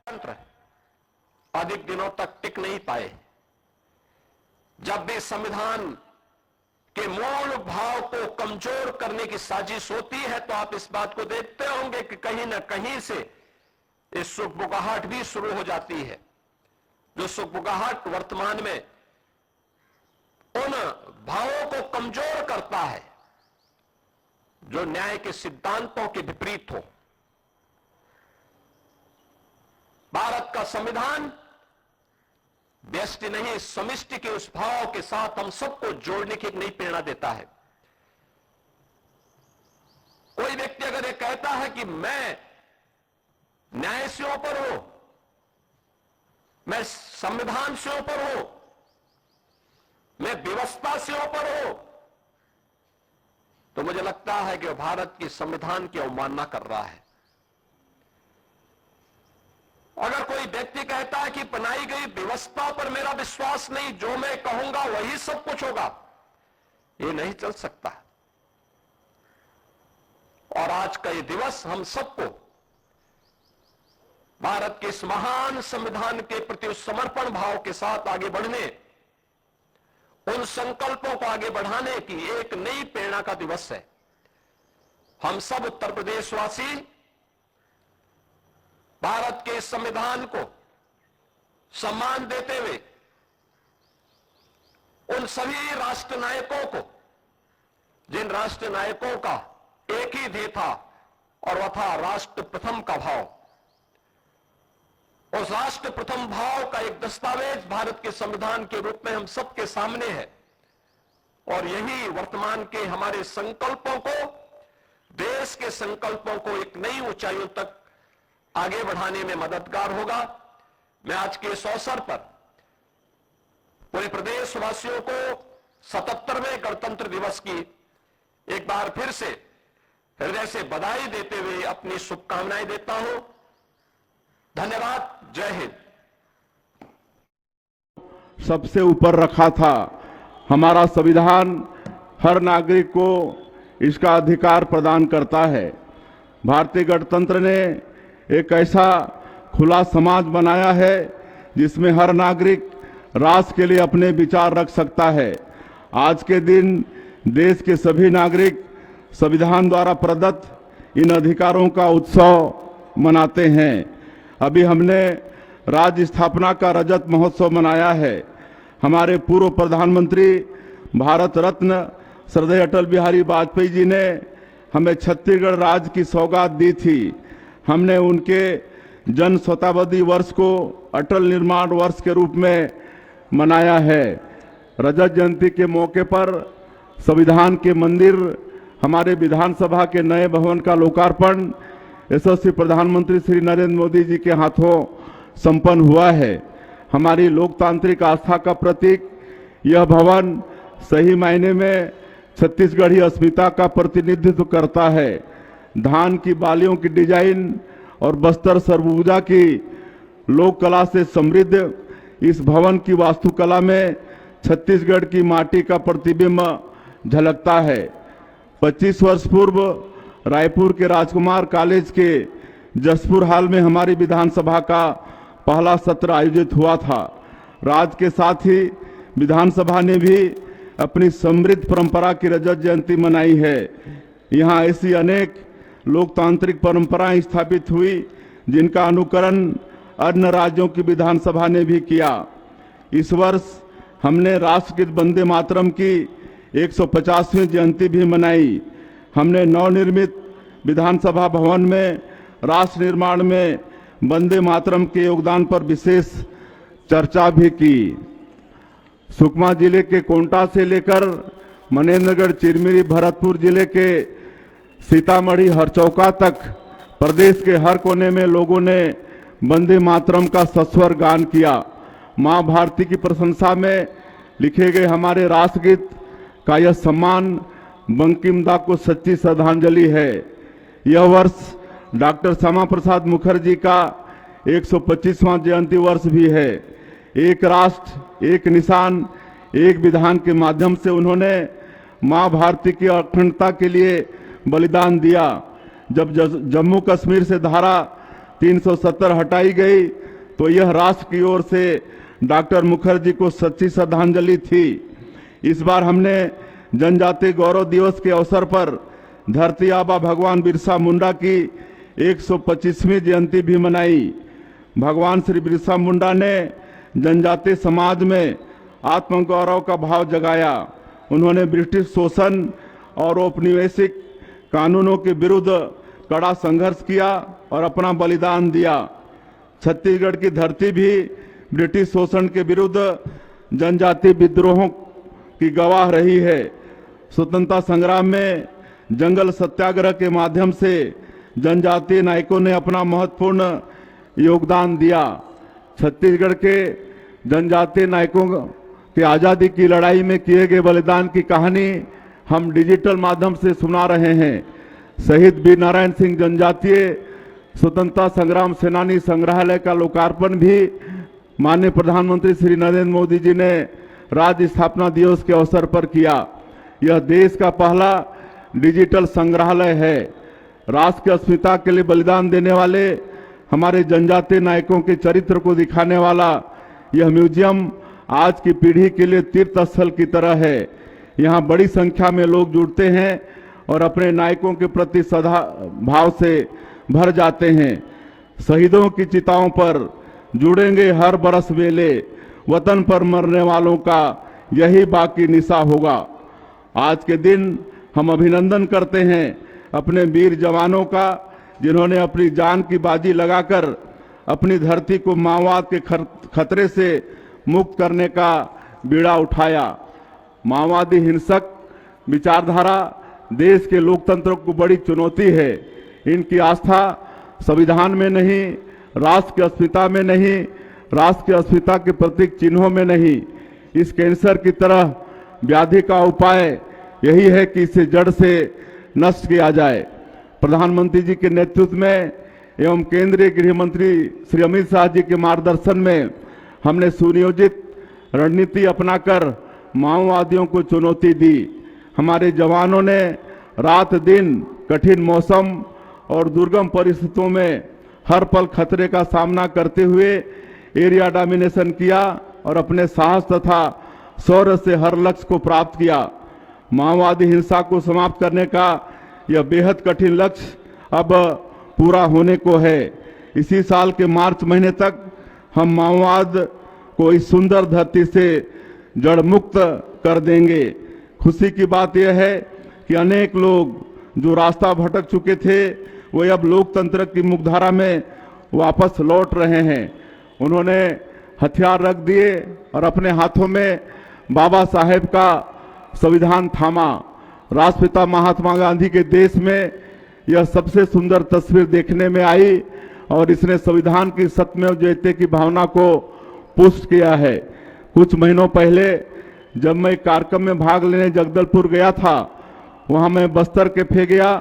तंत्र अधिक दिनों तक टिक नहीं पाए। जब भी संविधान के मूल भाव को कमजोर करने की साजिश होती है तो आप इस बात को देखते होंगे कि कहीं ना कहीं से इस सुखबुगाहट भी शुरू हो जाती है, जो सुखबुगाहट वर्तमान में उन भावों को कमजोर करता है जो न्याय के सिद्धांतों के विपरीत हो। भारत का संविधान व्यष्टि नहीं, समिष्टि के उस भाव के साथ हम सबको जोड़ने की एक नई प्रेरणा देता है। कोई व्यक्ति अगर ये कहता है कि मैं न्याय से ऊपर हूं, मैं संविधान से ऊपर हूं, मैं व्यवस्था से ऊपर हूं, तो मुझे लगता है कि वह भारत की संविधान की अवमानना कर रहा है। अगर कोई व्यक्ति कहता है कि बनाई गई व्यवस्था पर मेरा विश्वास नहीं, जो मैं कहूंगा वही सब कुछ होगा, ये नहीं चल सकता। और आज का ये दिवस हम सबको भारत के इस महान संविधान के प्रति उस समर्पण भाव के साथ आगे बढ़ने, उन संकल्पों को आगे बढ़ाने की एक नई प्रेरणा का दिवस है। हम सब उत्तर प्रदेशवासी भारत के संविधान को सम्मान देते हुए उन सभी राष्ट्र नायकों को, जिन राष्ट्र नायकों का एक ही ध्येय था और वह था राष्ट्र प्रथम का भाव, उस राष्ट्र प्रथम भाव का एक दस्तावेज भारत के संविधान के रूप में हम सबके सामने है। और यही वर्तमान के हमारे संकल्पों को, देश के संकल्पों को एक नई ऊंचाइयों तक आगे बढ़ाने में मददगार होगा। मैं आज के इस अवसर पर पूरे प्रदेशवासियों को 77वें गणतंत्र दिवस की एक बार फिर से हृदय से बधाई देते हुए अपनी शुभकामनाएं देता हूं। धन्यवाद। जय हिंद। सबसे ऊपर रखा था। हमारा संविधान हर नागरिक को इसका अधिकार प्रदान करता है। भारतीय गणतंत्र ने एक ऐसा खुला समाज बनाया है जिसमें हर नागरिक राष्ट्र के लिए अपने विचार रख सकता है। आज के दिन देश के सभी नागरिक संविधान द्वारा प्रदत्त इन अधिकारों का उत्सव मनाते हैं। अभी हमने राज्य स्थापना का रजत महोत्सव मनाया है। हमारे पूर्व प्रधानमंत्री भारत रत्न श्रद्धेय अटल बिहारी वाजपेयी जी ने हमें छत्तीसगढ़ राज्य की सौगात दी थी। हमने उनके जन शताब्दी वर्ष को अटल निर्माण वर्ष के रूप में मनाया है। रजत जयंती के मौके पर संविधान के मंदिर, हमारे विधानसभा के नए भवन का लोकार्पण यशस्वी प्रधानमंत्री श्री नरेंद्र मोदी जी के हाथों संपन्न हुआ है। हमारी लोकतांत्रिक आस्था का प्रतीक यह भवन सही मायने में छत्तीसगढ़ी अस्मिता का प्रतिनिधित्व करता है। धान की बालियों की डिजाइन और बस्तर सरबूजा की लोक कला से समृद्ध इस भवन की वास्तुकला में छत्तीसगढ़ की माटी का प्रतिबिंब झलकता है। 25 वर्ष पूर्व रायपुर के राजकुमार कॉलेज के जसपुर हाल में हमारी विधानसभा का पहला सत्र आयोजित हुआ था। राज्य के साथ ही विधानसभा ने भी अपनी समृद्ध परंपरा की रजत जयंती मनाई है। यहाँ ऐसी अनेक लोकतांत्रिक परंपराएं स्थापित हुई जिनका अनुकरण अन्य राज्यों की विधानसभा ने भी किया। इस वर्ष हमने राष्ट्रगीत वंदे मातरम की 150वीं जयंती भी मनाई। हमने नवनिर्मित विधानसभा भवन में राष्ट्र निर्माण में वंदे मातरम के योगदान पर विशेष चर्चा भी की। सुकमा जिले के कोंटा से लेकर मनेन्द्रगढ़, चिरमिरी, भरतपुर जिले के सीतामढ़ी, हरचौका तक प्रदेश के हर कोने में लोगों ने वंदे मातरम का सस्वर गान किया। मां भारती की प्रशंसा में लिखे गए हमारे राष्ट्रगीत का यह सम्मान बंकिम दा को सच्ची श्रद्धांजलि है। यह वर्ष डॉक्टर श्यामा प्रसाद मुखर्जी का 125वां जयंती वर्ष भी है। एक राष्ट्र एक निशान एक विधान के माध्यम से उन्होंने मां भारती की अखंडता के लिए बलिदान दिया। जब जम्मू कश्मीर से धारा 370 हटाई गई तो यह राष्ट्र की ओर से डॉक्टर मुखर्जी को सच्ची श्रद्धांजलि थी। इस बार हमने जनजातीय गौरव दिवस के अवसर पर धरती आबा भगवान बिरसा मुंडा की 125वीं जयंती भी मनाई। भगवान श्री बिरसा मुंडा ने जनजातीय समाज में आत्मगौरव का भाव जगाया। उन्होंने ब्रिटिश शोषण और औपनिवेशिक कानूनों के विरुद्ध कड़ा संघर्ष किया और अपना बलिदान दिया। छत्तीसगढ़ की धरती भी ब्रिटिश शोषण के विरुद्ध जनजातीय विद्रोहों की गवाह रही है। स्वतंत्रता संग्राम में जंगल सत्याग्रह के माध्यम से जनजातीय नायकों ने अपना महत्वपूर्ण योगदान दिया। छत्तीसगढ़ के जनजातीय नायकों के आज़ादी की लड़ाई में किए गए बलिदान की कहानी हम डिजिटल माध्यम से सुना रहे हैं। शहीद वीर नारायण सिंह जनजातीय स्वतंत्रता संग्राम सेनानी संग्रहालय का लोकार्पण भी माननीय प्रधानमंत्री श्री नरेंद्र मोदी जी ने राज्य स्थापना दिवस के अवसर पर किया। यह देश का पहला डिजिटल संग्रहालय है। राष्ट्र की अस्मिता के लिए बलिदान देने वाले हमारे जनजातीय नायकों के चरित्र को दिखाने वाला यह म्यूजियम आज की पीढ़ी के लिए तीर्थ स्थल की तरह है। यहाँ बड़ी संख्या में लोग जुड़ते हैं और अपने नायकों के प्रति सदा भाव से भर जाते हैं। शहीदों की चिताओं पर जुड़ेंगे हर बरस मेले, वतन पर मरने वालों का यही बाकी निशा होगा। आज के दिन हम अभिनंदन करते हैं अपने वीर जवानों का, जिन्होंने अपनी जान की बाजी लगाकर अपनी धरती को माओवाद के खतरे से मुक्त करने का बीड़ा उठाया। माओवादी हिंसक विचारधारा देश के लोकतंत्र को बड़ी चुनौती है। इनकी आस्था संविधान में नहीं, राष्ट्र की अस्मिता में नहीं, राष्ट्र की अस्मिता के प्रतीक चिन्हों में नहीं। इस कैंसर की तरह व्याधि का उपाय यही है कि इसे जड़ से नष्ट किया जाए। प्रधानमंत्री जी के नेतृत्व में एवं केंद्रीय गृह मंत्री श्री अमित शाह जी के मार्गदर्शन में हमने सुनियोजित रणनीति अपनाकर माओवादियों को चुनौती दी। हमारे जवानों ने रात दिन कठिन मौसम और दुर्गम परिस्थितियों में हर पल खतरे का सामना करते हुए एरिया डोमिनेशन किया और अपने साहस तथा शौर्य से हर लक्ष्य को प्राप्त किया। माओवादी हिंसा को समाप्त करने का यह बेहद कठिन लक्ष्य अब पूरा होने को है। इसी साल के मार्च महीने तक हम माओवाद को इस सुंदर धरती से जड़ मुक्त कर देंगे। खुशी की बात यह है कि अनेक लोग जो रास्ता भटक चुके थे वो अब लोकतंत्र की मुख्यधारा में वापस लौट रहे हैं। उन्होंने हथियार रख दिए और अपने हाथों में बाबा साहेब का संविधान थामा। राष्ट्रपिता महात्मा गांधी के देश में यह सबसे सुंदर तस्वीर देखने में आई और इसने संविधान की सत्यमेव जयते की भावना को पुष्ट किया है। कुछ महीनों पहले जब मैं कार्यक्रम में भाग लेने जगदलपुर गया था, वहां मैं बस्तर कैफे गया।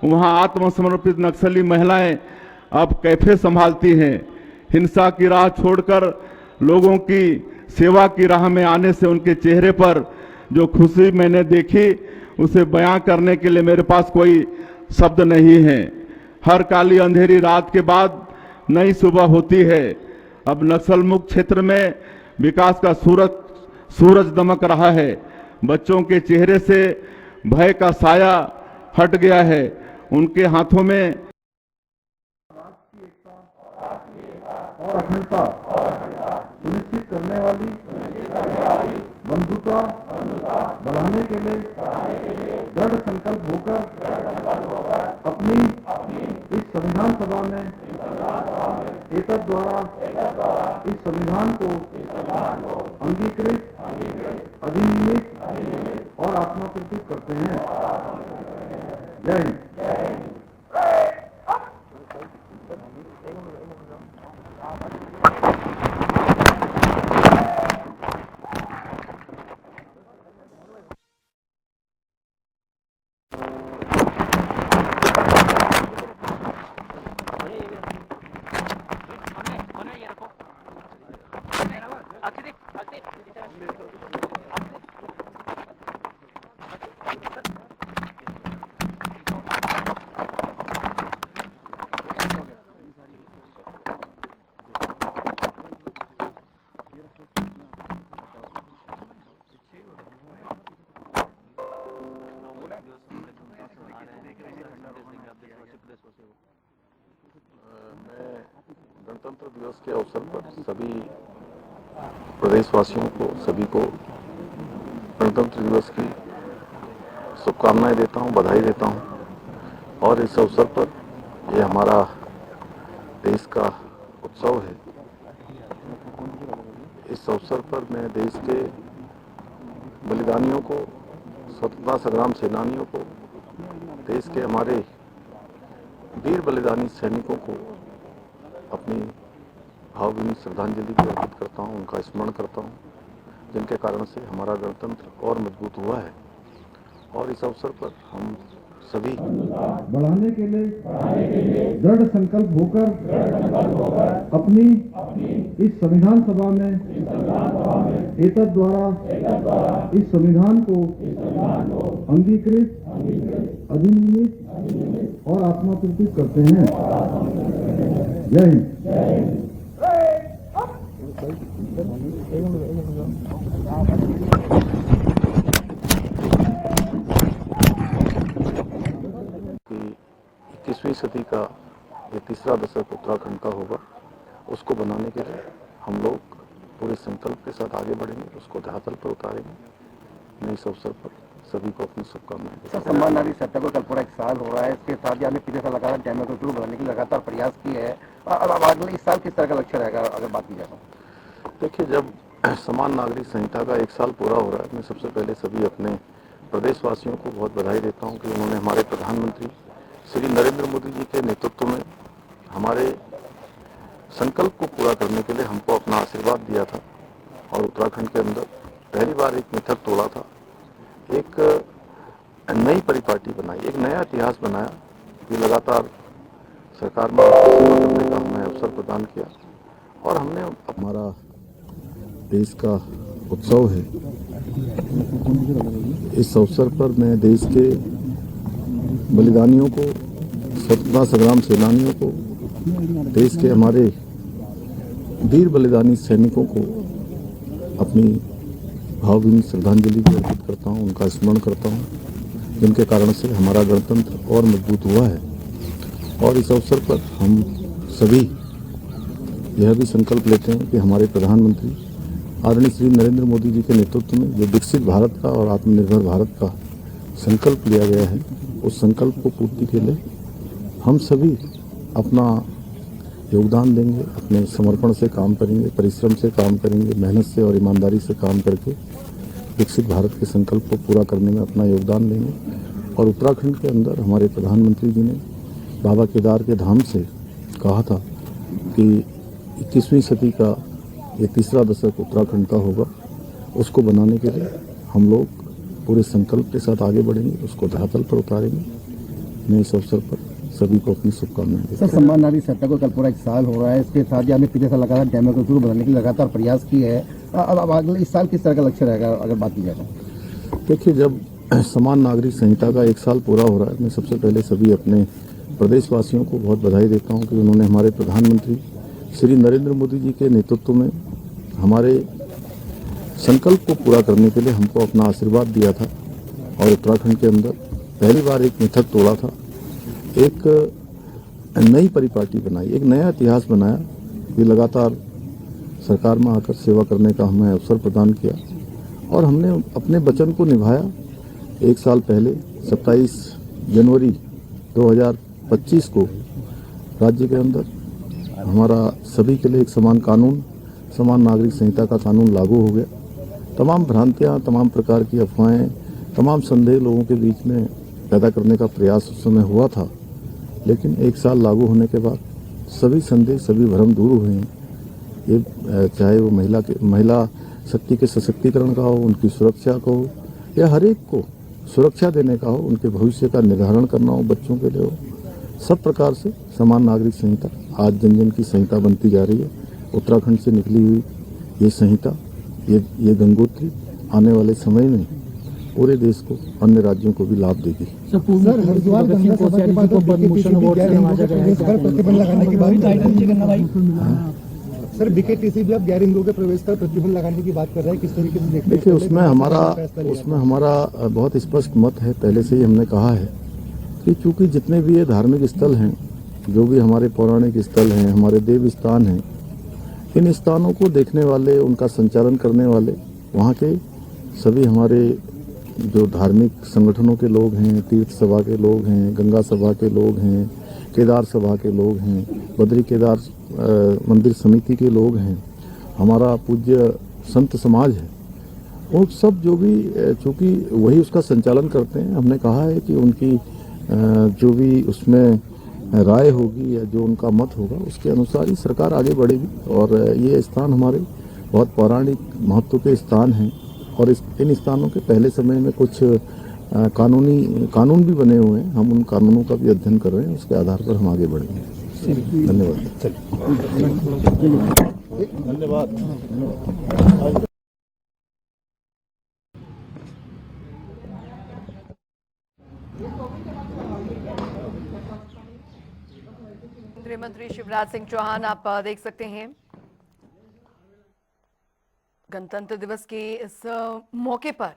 वहां आत्मसमर्पित नक्सली महिलाएं अब कैफे संभालती हैं। हिंसा की राह छोड़कर लोगों की सेवा की राह में आने से उनके चेहरे पर जो खुशी मैंने देखी उसे बयां करने के लिए मेरे पास कोई शब्द नहीं है। हर काली अंधेरी रात के बाद नई सुबह होती है। अब नक्सल मुक्त क्षेत्र में विकास का सूरज दमक रहा है। बच्चों के चेहरे से भय का साया हट गया है। उनके हाथों में और अखंडता सुनिश्चित करने वाली बंधुता बढ़ाने के लिए दृढ़ संकल्प होकर अपनी इस संविधान सभा में एतद द्वारा इस संविधान को अंगीकृत, अधिनियमित और आत्माकृत करते हैं। जय हिंद। गणतंत्र दिवस के अवसर पर सभी प्रदेशवासियों को, सभी को गणतंत्र दिवस की शुभकामनाएं देता हूं, बधाई देता हूं। और इस अवसर पर ये हमारा देश का उत्सव है। इस अवसर पर मैं देश के बलिदानियों को, स्वतंत्रता संग्राम सेनानियों को, देश के हमारे वीर बलिदानी सैनिकों को अपनी भावभीनी श्रद्धांजलि भी अर्पित करता हूं, उनका स्मरण करता हूं, जिनके कारण से हमारा गणतंत्र और मजबूत हुआ है। और इस अवसर पर हम सभी बढ़ाने के लिए दृढ़ संकल्प होकर अपनी इस संविधान सभा में एतद द्वारा इस संविधान को अंगीकृत, अधिनियमित और आत्माकृत करते हैं। जय हिंद। कि 21वीं सदी का ये तीसरा दशक उत्तराखंड का होगा, उसको बनाने के लिए हम लोग पूरे संकल्प के साथ आगे बढ़ेंगे, उसको धरातल पर उतारेंगे। मैं इस अवसर पर सभी को अपनी शुभकामनाएं देता हूं। सम्मान नागरिक सत्ता को कल पूरा 1 साल हो रहा है। इसके साथ ही हमने पिछले साल लगातार डेमोक्रेसी को बढ़ाने के लिए लगातार प्रयास किए हैं। अब अगले इस साल किस तरह का लक्ष्य रहेगा अगर बात की जाए तो? देखिए, जब समान नागरिक संहिता का 1 साल पूरा हो रहा है, मैं सबसे पहले सभी अपने प्रदेशवासियों को बहुत बधाई देता हूं कि उन्होंने हमारे प्रधानमंत्री श्री नरेंद्र मोदी जी के नेतृत्व में हमारे संकल्प को पूरा करने के लिए हमको अपना आशीर्वाद दिया था। और उत्तराखंड के अंदर पहली बार एक मिथक तोड़ा था, एक नई परिपाटी बनाई, एक नया इतिहास बनाया कि लगातार सरकार में सेवा करने का हमें अवसर प्रदान किया। और हमने हमारा देश का उत्सव है। इस अवसर पर मैं देश के बलिदानियों को, स्वतंत्रता संग्राम सेनानियों को, देश के हमारे वीर बलिदानी सैनिकों को अपनी भावभीनी श्रद्धांजलि भी अर्पित करता हूं, उनका स्मरण करता हूं, जिनके कारण से हमारा गणतंत्र और मजबूत हुआ है। और इस अवसर पर हम सभी यह भी संकल्प लेते हैं कि हमारे प्रधानमंत्री आदरणीय श्री नरेंद्र मोदी जी के नेतृत्व में जो विकसित भारत का और आत्मनिर्भर भारत का संकल्प लिया गया है, उस संकल्प को पूर्ति के लिए हम सभी अपना योगदान देंगे, अपने समर्पण से काम करेंगे, परिश्रम से काम करेंगे, मेहनत से और ईमानदारी से काम करके विकसित भारत के संकल्प को पूरा करने में अपना योगदान देंगे। और उत्तराखंड के अंदर हमारे प्रधानमंत्री जी ने बाबा केदार के धाम से कहा था कि 21वीं सदी का ये तीसरा दशक उत्तराखंड का होगा, उसको बनाने के लिए हम लोग पूरे संकल्प के साथ आगे बढ़ेंगे, उसको धरातल पर उतारेंगे। मैं इस अवसर पर सभी को अपनी शुभकामनाएं देता हूं। सर, सम्मान नागरिक सत्ता को कल पूरा 1 साल हो रहा है। इसके साथ ही हमने पिछले साल लगातार डेमोक्रेसी को बढ़ाने के लिए लगातार प्रयास किए हैं। अब अगले इस साल किस तरह का लक्ष्य रहेगा अगर बात की जाए तो? देखिए, जब समान नागरिक संहिता का 1 साल पूरा हो रहा है, मैं सबसे पहले सभी अपने प्रदेशवासियों को बहुत बधाई देता हूं कि उन्होंने हमारे प्रधानमंत्री श्री नरेंद्र मोदी जी के नेतृत्व में हमारे संकल्प को पूरा करने के लिए हमको अपना आशीर्वाद दिया था। और उत्तराखंड के अंदर पहली बार एक मिथक तोड़ा था, एक नई परिपाटी बनाई, एक नया इतिहास बनाया कि लगातार सरकार में आकर सेवा करने का हमें अवसर प्रदान किया। और हमने अपने वचन को निभाया। 1 साल पहले 27 जनवरी 2025 को राज्य के अंदर हमारा सभी के लिए एक समान कानून, समान नागरिक संहिता का कानून लागू हो गया। तमाम भ्रांतियां, तमाम प्रकार की अफवाहें, तमाम संदेह लोगों के बीच में पैदा करने का प्रयास उस समय हुआ था, लेकिन 1 साल लागू होने के बाद सभी संदेह, सभी भ्रम दूर हुए हैं। ये चाहे वो महिला शक्ति के सशक्तिकरण का हो, उनकी सुरक्षा का हो, या हर एक को सुरक्षा देने का हो, उनके भविष्य का निर्धारण करना हो, बच्चों के लिए हो, सब प्रकार से समान नागरिक संहिता आज जन जन की संहिता बनती जा रही है। उत्तराखंड से निकली हुई ये संहिता, ये गंगोत्री आने वाले समय में पूरे देश को, अन्य राज्यों को भी लाभ देगी। सर, हरिद्वार गंगा सभा के बाद पद्मभूषण अवार्ड से नवाजा गया है। प्रतिबंध लगाने की बात सर, बीकेटीसी भी अब गैर हिंदुओं के प्रवेश पर प्रतिबंध लगाने की बात कर रहा है, किस तरीके से देखते हैं? देखिए, उसमें हमारा बहुत स्पष्ट मत है। पहले से ही हमने कहा है कि चूंकि जितने भी ये धार्मिक स्थल हैं, जो भी हमारे पौराणिक स्थल हैं, हमारे देव स्थान हैं, इन स्थानों को देखने वाले, उनका संचालन करने वाले वहाँ के सभी हमारे जो धार्मिक संगठनों के लोग हैं, तीर्थ सभा के लोग हैं, गंगा सभा के लोग हैं, केदार सभा के लोग हैं, बद्री केदार मंदिर समिति के लोग हैं, हमारा पूज्य संत समाज है, और सब जो भी चूँकि वही उसका संचालन करते हैं, हमने कहा है कि उनकी जो भी उसमें राय होगी या जो उनका मत होगा उसके अनुसार ही सरकार आगे बढ़ेगी। और ये स्थान हमारे बहुत पौराणिक महत्व के स्थान हैं, और इन स्थानों के पहले समय में कुछ कानून भी बने हुए हैं, हम उन कानूनों का भी अध्ययन कर रहे हैं, उसके आधार पर हम आगे बढ़ेंगे। धन्यवाद। केंद्रीय मंत्री शिवराज सिंह चौहान आप देख सकते हैं गणतंत्र दिवस के इस मौके पर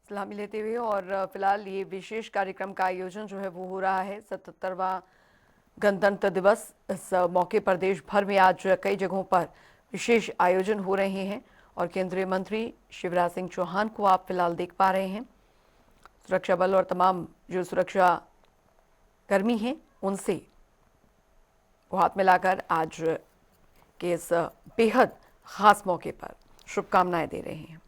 सलामी लेते हुए, और फिलहाल ये विशेष कार्यक्रम का आयोजन जो है वो हो रहा है 77वां गणतंत्र दिवस। इस मौके पर देश भर में आज कई जगहों पर विशेष आयोजन हो रहे हैं, और केंद्रीय मंत्री शिवराज सिंह चौहान को आप फिलहाल देख पा रहे हैं। सुरक्षा बल और तमाम जो सुरक्षा कर्मी हैं उनसे वो हाथ मिलाकर आज के इस बेहद खास मौके पर शुभकामनाएं दे रहे हैं।